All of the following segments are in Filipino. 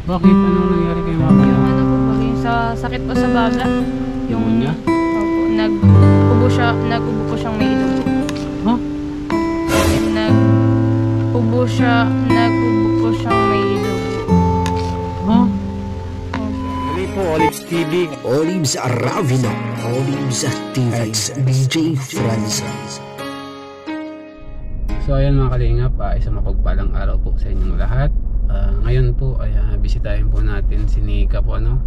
Bakit? Anong nangyari kay mama? Yung ano po ba, yung sa sakit po sa baga. Yung niya? Opo, nag-ubo po siyang may ilong. Ha? Nag-ubo po siyang may ilong. Ha? Muli po, Olives TV. Olives Aravino, Olives TV, DJ Francis. So ayan mga kalingap, isang mapagpalang araw po sa inyong lahat. Ngayon po ay bisitahin po natin si Nika po, ano?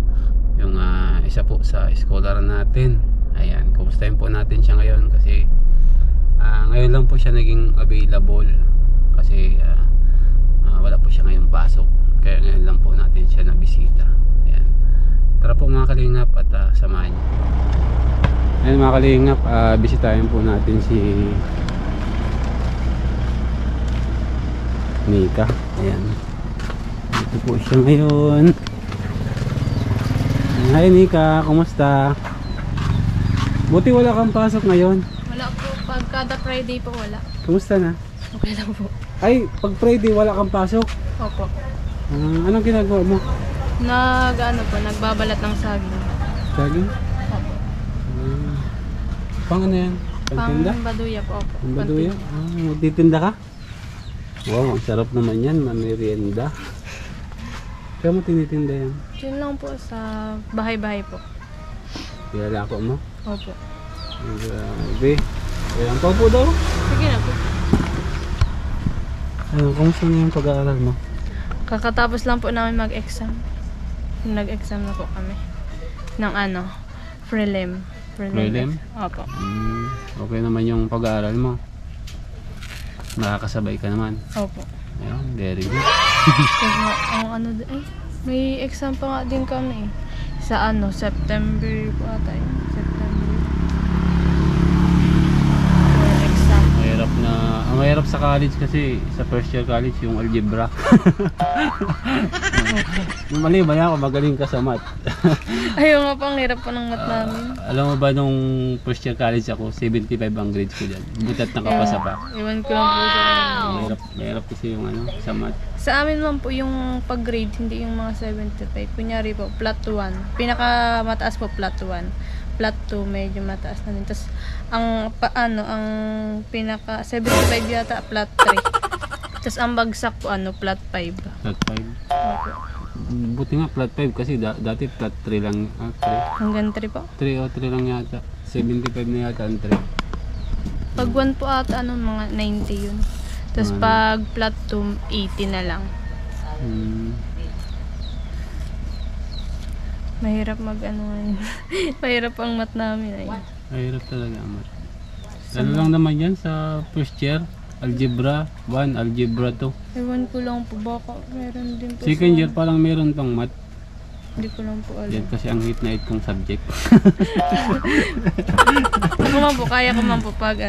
Yung isa po sa scholar natin. Ayan, kumustahin po natin siya ngayon kasi ngayon lang po siya naging available kasi wala po siya ngayong pasok. Kaya ngayon lang po natin siya nabisita. Ayan. Tara po mga kalingap at samahan niyo. Ayan mga kalingap, bisitahin po natin si Nika. Ayan. Ito po siya ngayon. Hi Nika, kumusta? Buti wala kang pasok ngayon. Wala po, pag kada Friday po wala. Kumusta na? Okay lang po. Ay, pag Friday wala kang pasok. Opo. Anong ginagawa mo? Nagbabalat ng saging. Saging? Opo. Pang ano yan? Pantinda? Pang baduya po, opo. Pang baduya? Magtitinda ka? Wow, ang sarap naman yan, mamerienda. Kaya mo tinitinda yan? Yun lang po sa bahay-bahay po. Ilalako mo? Opo. Grabe. Ayan pa po daw. Sige na po. Kumusta na yung pag-aaral mo? Kakatapos lang po namin mag-exam. Nag-exam na po kami. Ng prelim. Prelim? Opo. Okay naman yung pag-aaral mo. Makakasabay ka naman. Opo. Ayan, very good. Kasi may exam pa nga din kami eh. Sa September po ata eh. September. For exam. Ang mahirap sa college kasi, sa first year college, yung algebra. Mali ba yan? Magaling ka sa math. Ayaw nga pang hirap pa ng math namin. Alam mo ba nung first year college ako, 75 ang grades ko dyan. Butat nakapasa pa. Iwan ko lang po sa Mahirap kasi yung sa math. Sa amin man po yung pag-grade, hindi yung mga 75. Kunyari po, plot 1. Pinakamataas po plot 1. Plot 2, medyo mataas na din. Tapos, ang pinaka 75 yata, plot 3. Tapos, ang bagsak po, plot 5. Plot 5. Opo. Buti nga plot 5 kasi dati plot 3 lang. 3. Hanggang 3 po? 3 o 3 lang yata. 75 na yata ang 3. Pag 1 po ata, mga 90 yun. Tapos, pag plot 2, 80 na lang. Mahirap mahirap ang math namin ay. Mahirap talaga ang math. Ano lang naman yan sa first year? Algebra 1, Algebra 2. Ewan ko lang po, baka meron din po Second year parang meron pang math. Hindi ko lang po alam. Yan kasi ang hit na hit kong subject. Ako man po, kaya ko man po pag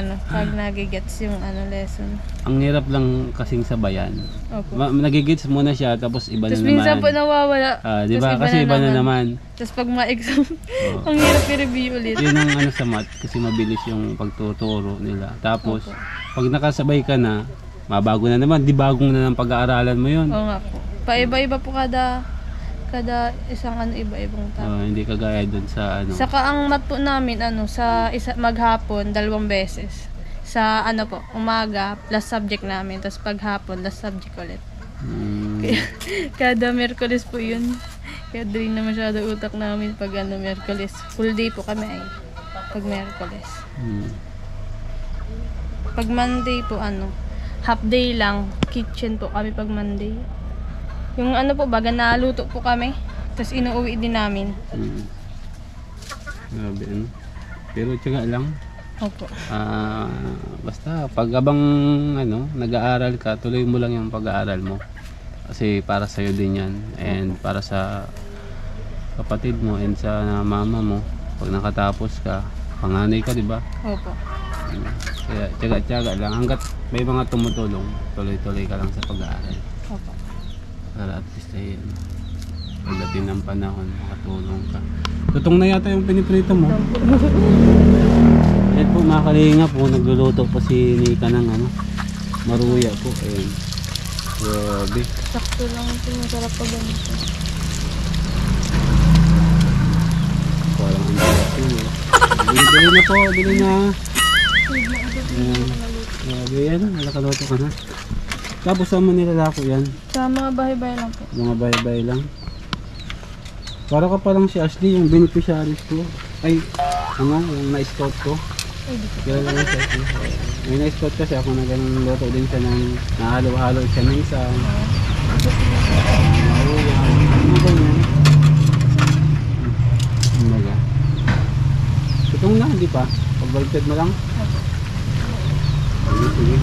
nagigets yung lesson. Ang hirap lang kasing sabayan. Opo. Nagigets muna siya tapos iba Tapos na naman. minsan po nawawala. Di ba? Kasi iba na naman. Tapos pag ma-exam, ang hirap i-review ulit. Yun ang sa math kasi mabilis yung pagtuturo nila. Tapos pag nakasabay ka na, mabago na naman. Di bagong na ng pag-aaralan mo yun. Oo nga po. Paiba-iba po kada isang iba-ibang topic. Hindi kagaya dun sa Saka ang math po namin sa maghapon 2 beses. Sa po, umaga plus subject namin, tapos paghapon plus subject ulit. Kada Miyerkules po yun. Kaya drain na masyado utak namin pag Miyerkules. Full day po kami ay pag Miyerkules. Pag Monday po half day lang, kitchen po kami pag Monday. Yung po baga naluto po kami, tapos inuuwi din namin. Grabe pero tiyaga lang. Opo. Basta pag abang nag-aaral ka, tuloy mo lang yung pag-aaral mo. Kasi para sa iyo din 'yan and para sa kapatid mo and sa mama mo. Pag nakatapos ka, panganay ka, 'di ba? Opo. Kaya tiyaga lang hangga't may mga tumutulong, tuloy-tuloy ka lang sa pag-aaral. Opo. Para at least pagdating ng panahon, makatulong ka. Tutong na yata yung piniprito mo. Ayan po mga kalinga po, nagluluto po si Nika ng maruya po. Ayan. Grabe. Sakto lang ito. Masarap pa ganito. Parang ang sarap yun eh. Bili na po, bili na. Grabe yan, nakaluto ka na. Tapos saan mo nilalako yan? Sa mga bahay-bahay lang po. Mga bay-bay lang. Para ka palang si Ashley, yung beneficiaries ko. Ay, yung na-scout ko. Ay, di ko. Kaya lang siya. May na-scout kasi ako na ganun luto din siya ng nahalo-halo siya ng isang. Ano ganyan? Umaga. Itong na, di pa? Pag-balted mo lang? Sige, sige.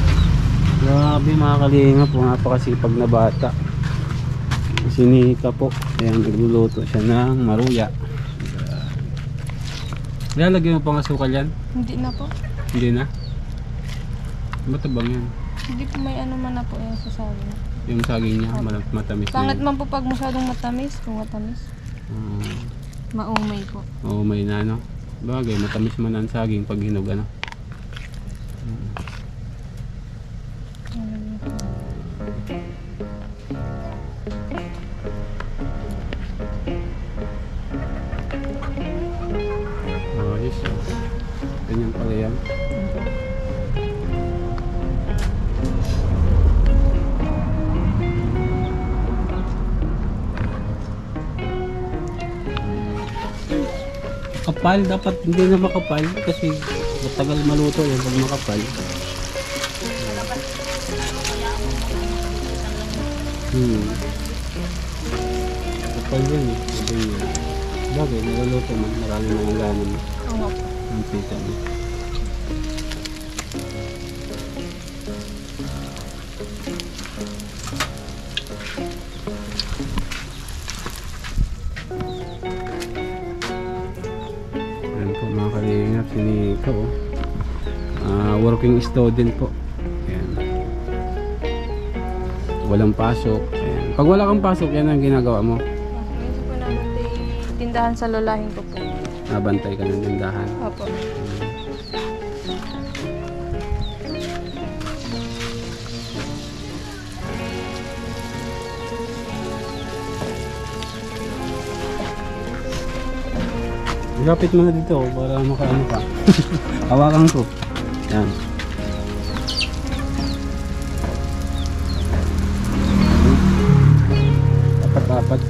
Grabe mga kalingap, napakasipag na bata. Si Nika po, ayan, nagluluto siya ng maruya. Lalagyan mo pang asukal yan? Hindi na po. Hindi na? Matabang yan. Hindi po may ano man na po yung sasabi. Yung saging niya, matamis na Pangit yun. man po pag masyadong matamis. Kung matamis, maumay po. Oo, may na ano. Bagay, matamis man ang saging pag hinog ano. Ayos. Ganyan pala yan. Kapal, dapat hindi na makapal kasi matagal maluto yan pag makapal. Kapal yan eh. Bagay, naluluto man. Marami na ang laman. Oo. Ang pita mo. Ayan po mga kalingap, si Nika oh. Working student po. Ayan. Walang pasok. Ayan. Pag wala kang pasok, yan ang ginagawa mo. Ngayon po namin tindahan sa lolahin ko po. Nabantay ka ng tindahan. Opo. Lapit mo na dito para makaano ka. Hawakan ko. Yan. Apat-apat.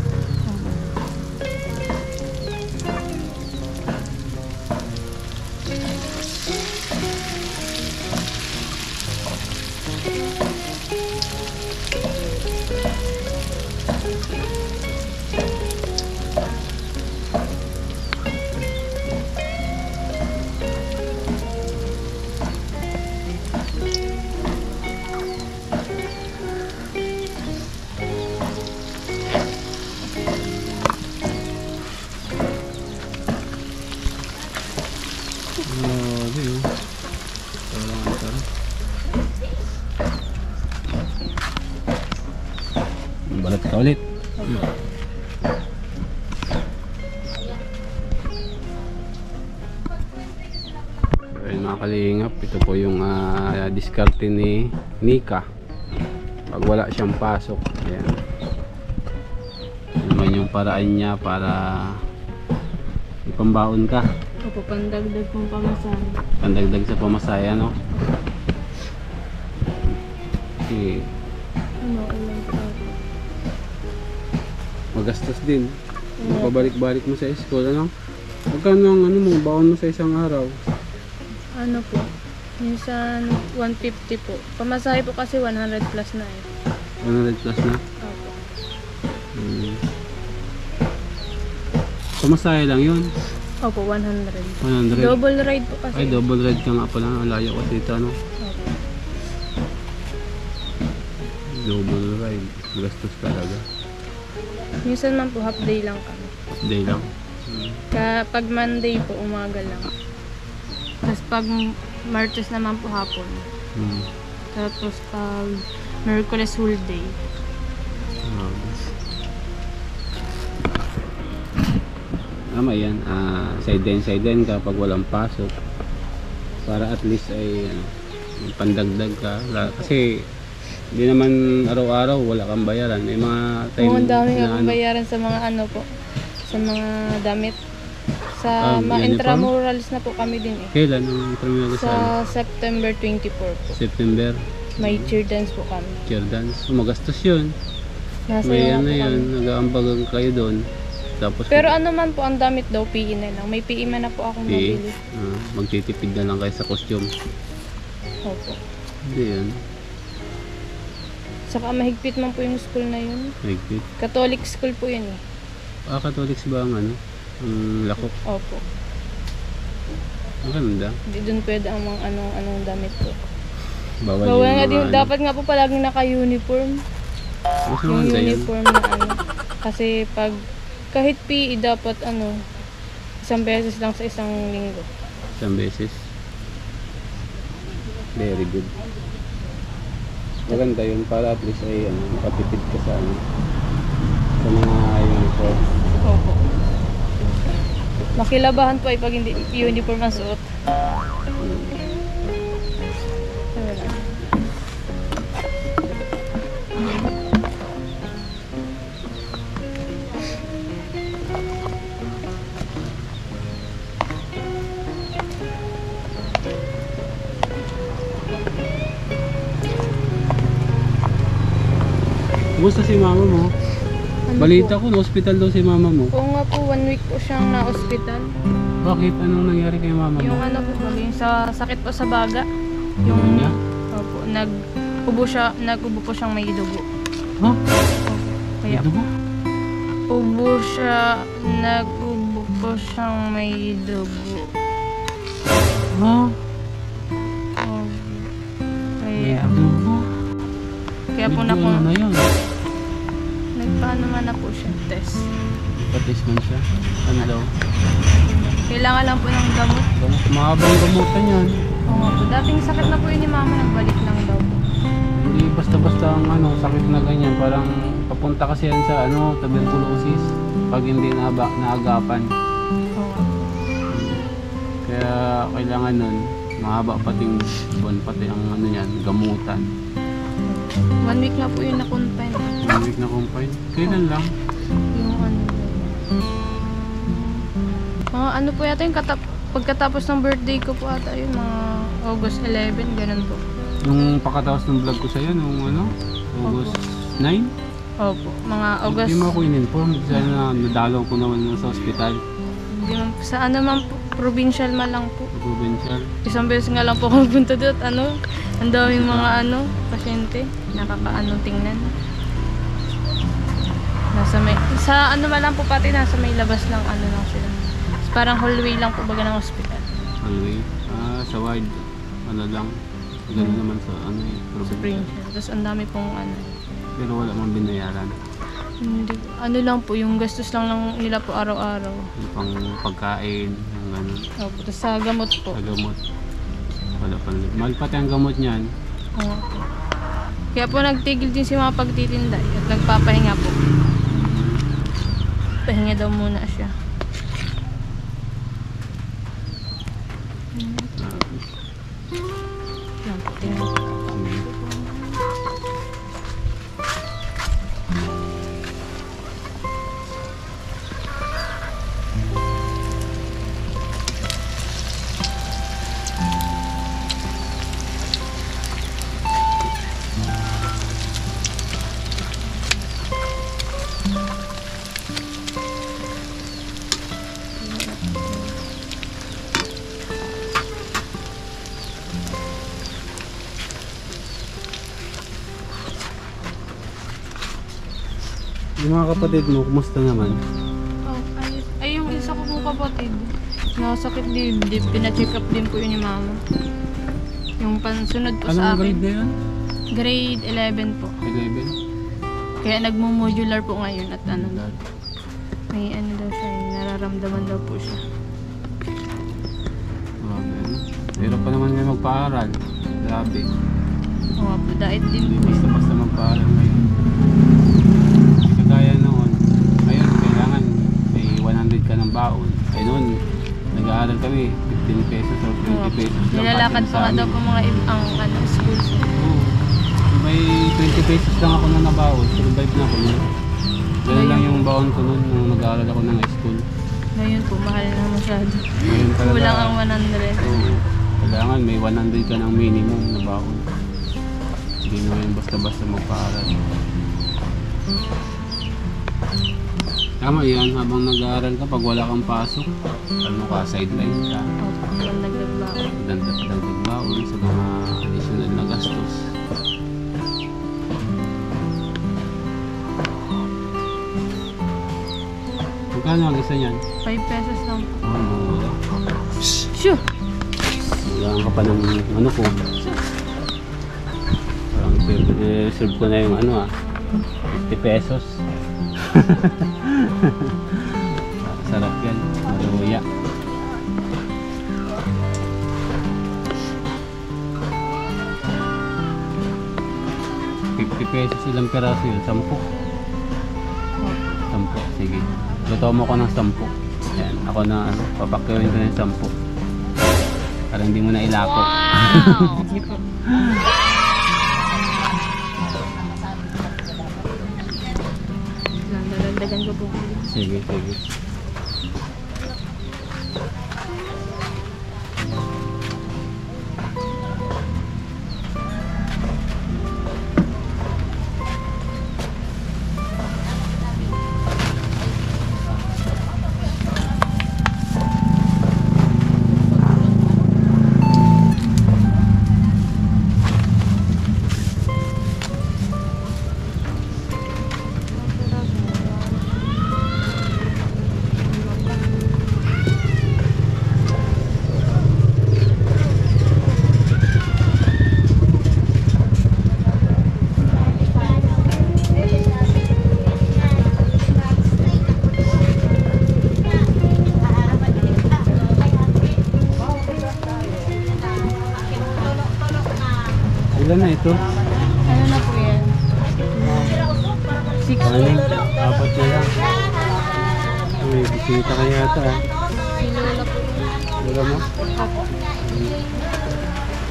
Balat ka ulit. Ayun mga kalingap, ito po yung diskarte ni Nika pag wala siyang pasok. Ayan. Naman yung paraan niya para ipambaon ka. Opo, pandagdag pong pamasahe. Pandagdag sa pamasaya, no? Kasi Ano, ulan po. magastos din. Pabalik-balik mo sa school, ano? Magkano ang ano mo, baon mo sa isang araw? Ano po? Minsan 150 po. Pamasahe po kasi 100 plus na eh. 100 plus na? Opo. Pamasaya lang yun. Opo, 100. 100. Double ride po kasi. Ay, double ride ka nga pala. Ang layo kasi ito, ano? Opo. Double ride. Gastos talaga. Minsan man po half day lang kami. Day lang. Pag Monday po, umaga lang. Tapos pag Martes naman po hapon. Tapos pag Merkules whole day. Tama yan. Side din kapag walang pasok. Para at least ay ano, pandagdag ka. Kasi Hindi naman araw-araw wala kang bayaran. May mga time Ang dami nga na pong bayaran sa mga ano po, sa mga damit. Sa mga uniform? intramurals na po kami din eh. Kailan ang terminal sa Sa September 24 po. September? May cheer dance po kami. Cheer dance. Magastos yun. Nasa May yung ano po yun, kami. nag-aambagan kayo doon. Tapos Pero ano man po ang damit daw, PE na lang. May PE man na po akong PE, mabili. magtitipid na lang kayo sa costume. Opo. Hindi yun. Saka mahigpit man po yung school na yun. Higpit. Catholic school po yun eh. Catholics ba ang ano? Ang lakok? Opo. Ang ganda. Hindi dun pwede ang mga anong damit po. Bawal Bawal yung nga din, mga dapat nga po palaging naka-uniform. Mas Yung maganda yun. uniform na ano. Kasi pag kahit PE dapat ano, isang beses lang sa isang linggo. Isang beses. Very good. Maganda yun para at least ay makatipid ka sa ano, sa mga uniform. Opo. Makilabahan po ay pag hindi uniform ang suot. Wala. Kumusta si mama mo? Ano Balita po? ko, na-hospital daw si mama mo. Oo nga po, 1 week po siyang na-hospital. Bakit? Anong nangyari kay mama Yung mo? ano po, yung sa sakit po sa baga. Yung niya? Opo, nag-ubo po siyang may dugo. Ha? Kaya Ito ba? nag-ubo po siyang may dugo. Ha? Opo. May Kaya, dugo? kaya po Medyo ano na yun? nagpaano man na po siya, test. Patis man siya. Ano daw? Kailangan lang po ng gamot. Mahabang gamutan yan. Oo nga po, dating sakit na po yun ni mama, nagbalik lang daw po. Hindi basta-basta ang ano, sakit na ganyan. Parang papunta kasi yan sa ano, tuberculosis. Pag hindi naagapan. Oo nga po. Kaya kailangan nun, mahaba pating buwan pati ang ano yan, gamutan. 1 week na po yung na-confine. 1 week na confine. Kailan lang? Yung ano mga ano po yata yung pagkatapos ng birthday ko po ata yun, mga August 11, ganun po. Nung pakatapos ng vlog ko sa'yo, nung ano, August 9? Opo, mga August. Hindi mo ako in-inform. Sana nadalaw ko naman sa hospital. Hindi man, sa ano man po, provincial man lang po. Provincial. Isang beses nga lang po ako punta doon, ano, ang daming mga ano, pasyente, nakakaano tingnan. Nasa may, sa ano man lang po pati, nasa may labas lang, ano lang sila. Parang hallway lang po baga ng hospital. Hallway. Sa wide. Ano lang. Gano'n naman sa ano eh. Provincial. Provincial. Tapos ang dami pong ano. Pero wala mang binayaran. Hindi, ano lang po, yung gastos lang nila po araw-araw. Yung pang pagkain, yung gano'n. Opo, tapos sa gamot po. Sa gamot. Wala pang mahal pati ang gamot niyan. Oo po. Kaya po nagtigil din si mga pagtitinda at nagpapahinga po. Pahinga daw muna siya. Yan po, tingnan po. Yung mga kapatid mo, kumusta naman? Oh, ay, yung isa ko pong kapatid, nakasakit dibdib, pina-check up din po yun ni mama. Yung pansunod po sa Anong grade akin, na yun? grade 11 po. 11? Kaya nagmo-modular po ngayon at ano, may ano daw siya, nararamdaman daw po siya. Grabe, ano? Pero pa naman niya magpaaral. Grabe. Oo nga po, dahil din Hindi po. basta-basta magpaaral ngayon. Hindi kagaya noon. Ngayon, kailangan may 100 ka ng baon. Ay noon, nag-aaral kami, 15 pesos or 20 pesos lang. Nilalakad patin pa nga sa daw amin. po mga ang ano, schools. Oo. may 20 pesos lang ako na nabaon. Survive na ako nun. Ganun lang yung baon ko nun nung nag-aaral ako ng school. Ngayon po, mahal na masyado. Ngayon talaga. Kulang ang 100. Oo. Kailangan may 100 ka ng minimum na baon. Hindi mo yun basta-basta magpaaral. Tama yan, habang nag-aaral ka, pag wala kang pasok, ano ka, sideline ka. Opo, dagdag baon. Dagdag baon sa mga additional na gastos. Magkano ang isa niyan? 5 pesos lang po. Wala. Shoo! Wala ka pa ng ano ko. Parang i-reserve ko na yung ano 50 pesos. Sarap yan. Maluya. ₱50 ilang peraso yun? 10? 10, sige. Luto mo ko ng 10. Yan, ako na papakyawin ko ng 10. Para hindi mo na ilako. Sige po. Nandagdagan ko po. Sige, sige. Ilan na ito? Ano na po yan? 6 po. Anim? 4 na lang. Uy, bisita ka yata Si Lola po yun. Wala mo? Opo.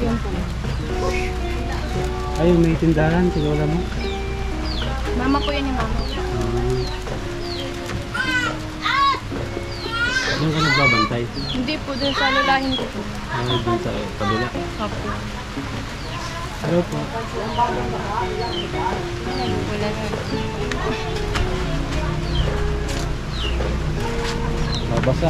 Yun po. Ay, may tindahan. Si Lola mo? Mama po yan yung mama. Doon ka nagbabantay? Hindi po, dun sa lolahin ko po. Ay, doon sa kabila. Opo. Hello po. Wala na. Babasa.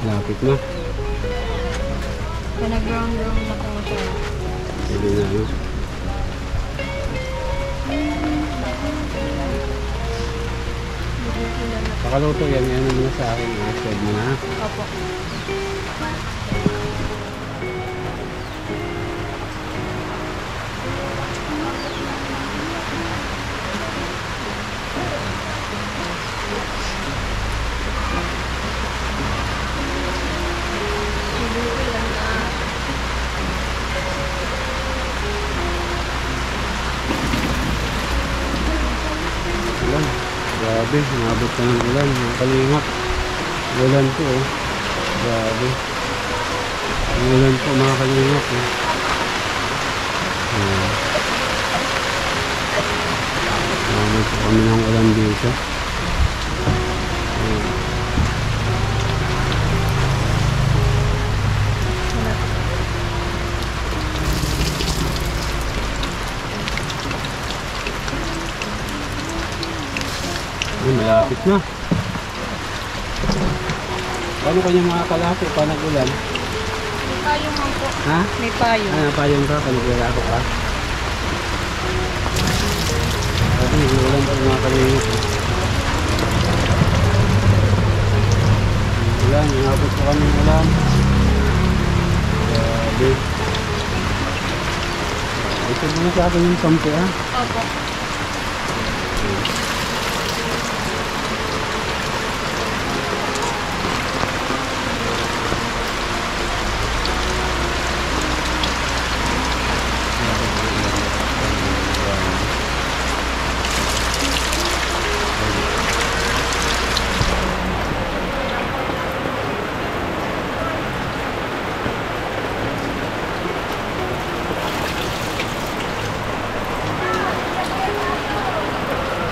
Lapit na. Kaya nag-brown-brown na po siya. Pwede na yun. Pakaluto yan. Yan naman na sa akin. Pwede mo na. Opo. Ulan. Grabe. Umabot ka ng ulan. Mga kalingap. Ulan po oh. Grabe. Ulan po mga kalingap oh. Umabot po kami ng ulan dito. Ay, malapit na. Paano kanya makakalapit pa nag-ulan? payong man po. Ha? May payong. Ano pa yung ka? Panigwala ako pa. Okay, ulan pa mga kalingap. Ulan, inabot ko kami ng ulan. Grabe. Ito muna sa akin yung sampi ha. Opo.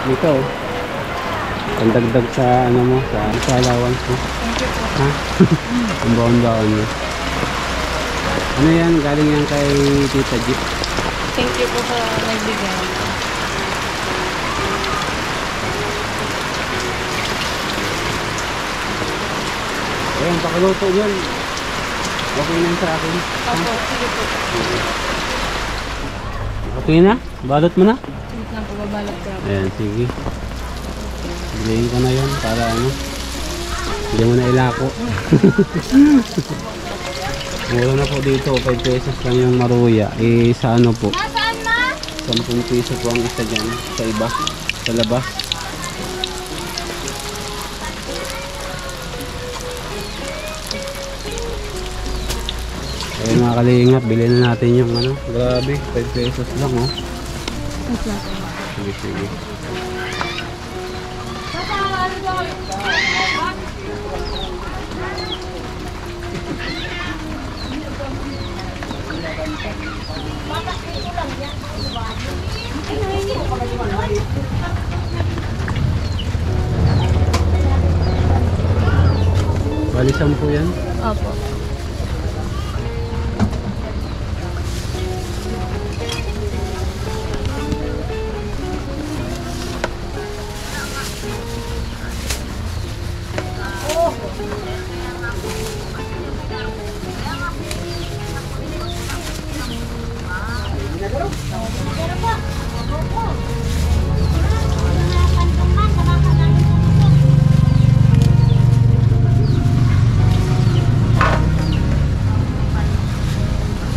Ito. Ang dagdag sa ano mo, sa allowance mo. Thank you po. Ha? Ang baon-baon mo. Ano yan? Galing yan kay Tita G. Thank you po sa nagbigay. Ayan, pakaluto yan. Okay na sa akin. Opo, sige po. Okay na? Balot mo na? Wait lang po, babalot ko. Ayan, sige. Bilayin ko na yan para ano. Hindi mo na ilako. Mura na po dito, 5 pesos lang yung maruya. Eh, sa ano po? Nasaan ma? 10 piso po ang isa dyan. Sa iba, sa labas. Ayun mga kalingap, bilhin na natin yung ano. Grabe, 5 pesos lang oh. Wait lang po. Sige, sige. Bali 10 yan. Opo.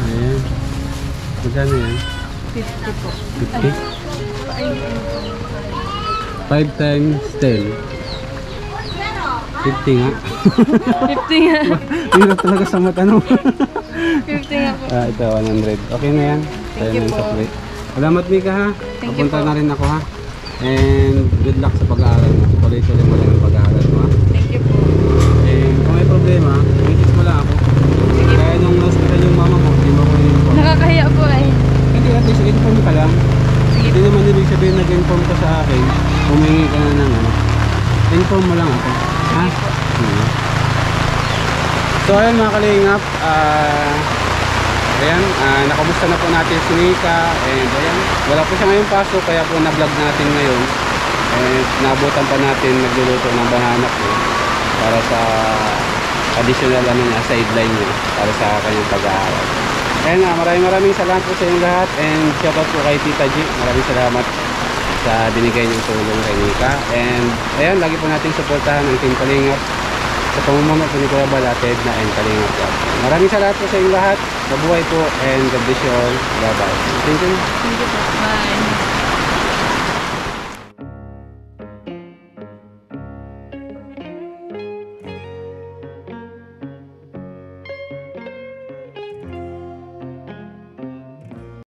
Ayan. Magkano yan? 50 po. 50? 5 times 10. 50 nga. 50 nga. Hirap talaga sa mata no. 50 nga po. Ito 100. Okay na yan. Thank you Ayan, po. sa plate. Salamat Mika ha. Thank you Papunta po. na rin ako ha. And good luck sa pag-aaral mo. Tuloy-tuloy mo lang ang pag-aaral mo ha. Thank you po. And kung may problema, message mo lang ako. Sige Kaya nung hospital yung mama mo, hindi mo ko in-inform. Nakakahiya po eh. Hindi, at least inform ka lang. Sige Hindi po. naman ibig sabihin nag-inform ka sa akin. Humingi ka na ng ano. Inform mo lang ako. Ha? Hmm. So ayan mga kalingap. Ayan, nakamusta na po natin si Nika. And ayan, wala po siya ngayong pasok. Kaya po na-vlog natin ngayon. And naabutan pa natin nagluluto ng banana po. Para sa additional ano niya, sideline niya. Para sa kanyang pag-aaral. Ayan, maraming salamat po sa inyong lahat. And shoutout po kay Tita G. Maraming salamat sa binigay niyong tulong kay Nika. And ayan, lagi po natin suportahan ang Team Kalingap sa pamumuno po ni Kuya Balatid na and Kalingap Club. Maraming salamat po sa inyong lahat. Mabuhay po and God bless you all. Bye bye. Thank you. Thank you po. Bye.